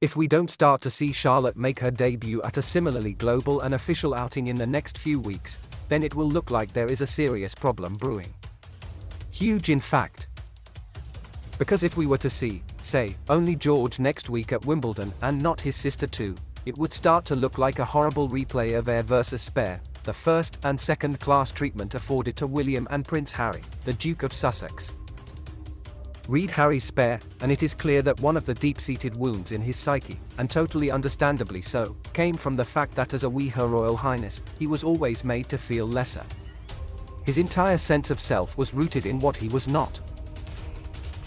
If we don't start to see Charlotte make her debut at a similarly global and official outing in the next few weeks, then it will look like there is a serious problem brewing. Huge in fact. Because if we were to see, say, only George next week at Wimbledon and not his sister too, it would start to look like a horrible replay of heir versus spare, the first and second class treatment afforded to William and Prince Harry, the Duke of Sussex. Read Harry's spare, and it is clear that one of the deep-seated wounds in his psyche, and totally understandably so, came from the fact that as a wee Her Royal Highness, he was always made to feel lesser. His entire sense of self was rooted in what he was not.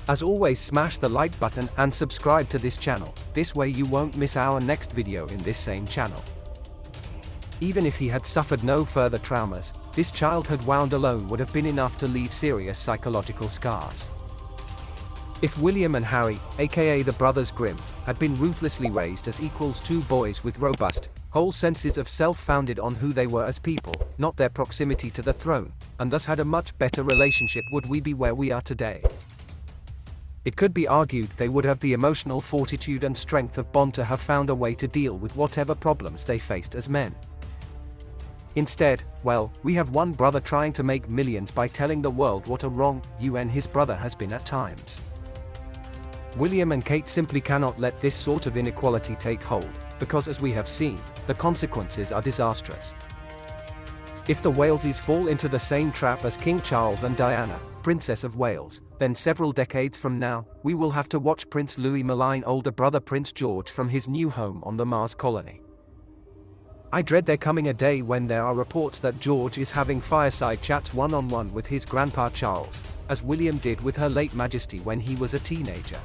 As always, smash the like button and subscribe to this channel, this way you won't miss our next video in this same channel. Even if he had suffered no further traumas, this childhood wound alone would have been enough to leave serious psychological scars. If William and Harry, aka the Brothers Grimm, had been ruthlessly raised as equals, two boys with robust, whole senses of self founded on who they were as people, not their proximity to the throne, and thus had a much better relationship, would we be where we are today? It could be argued they would have the emotional fortitude and strength of bond to have found a way to deal with whatever problems they faced as men. Instead, well, we have one brother trying to make millions by telling the world what a wrong UN his brother has been at times. William and Kate simply cannot let this sort of inequality take hold, because as we have seen, the consequences are disastrous. If the Waleses fall into the same trap as King Charles and Diana, Princess of Wales, then several decades from now, we will have to watch Prince Louis malign older brother Prince George from his new home on the Mars colony. I dread there coming a day when there are reports that George is having fireside chats one-on-one with his grandpa Charles, as William did with Her late Majesty when he was a teenager.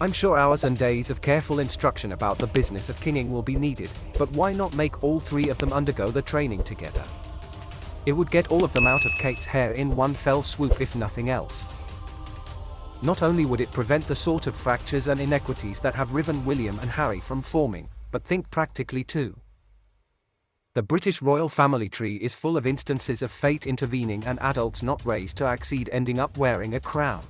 I'm sure hours and days of careful instruction about the business of kinging will be needed, but why not make all three of them undergo the training together? It would get all of them out of Kate's hair in one fell swoop if nothing else. Not only would it prevent the sort of fractures and inequities that have riven William and Harry from forming, but think practically too. The British royal family tree is full of instances of fate intervening and adults not raised to exceed ending up wearing a crown.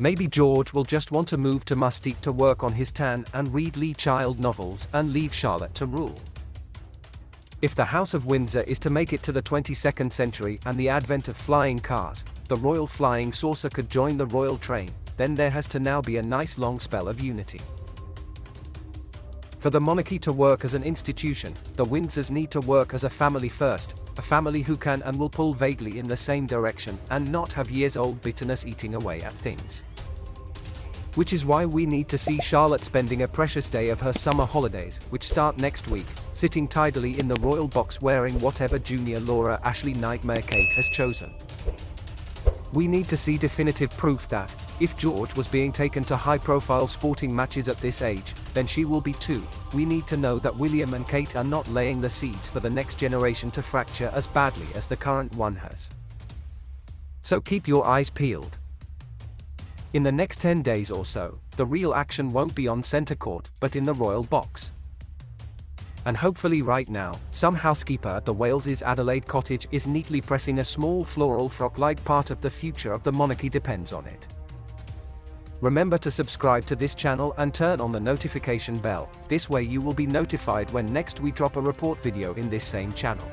Maybe George will just want to move to Mustique to work on his tan and read Lee Child novels and leave Charlotte to rule. If the House of Windsor is to make it to the 22nd century and the advent of flying cars, the royal flying saucer could join the royal train, then there has to now be a nice long spell of unity. For the monarchy to work as an institution, the Windsors need to work as a family first, a family who can and will pull vaguely in the same direction and not have years-old bitterness eating away at things. Which is why we need to see Charlotte spending a precious day of her summer holidays, which start next week, sitting tidily in the royal box wearing whatever junior Laura Ashley Nightmare Kate has chosen. We need to see definitive proof that, if George was being taken to high-profile sporting matches at this age, then she will be too. We need to know that William and Kate are not laying the seeds for the next generation to fracture as badly as the current one has. So keep your eyes peeled. In the next 10 days or so, the real action won't be on centre court, but in the royal box. And hopefully right now, some housekeeper at the Waleses' Adelaide cottage is neatly pressing a small floral frock like part of the future of the monarchy depends on it. Remember to subscribe to this channel and turn on the notification bell, this way you will be notified when next we drop a report video in this same channel.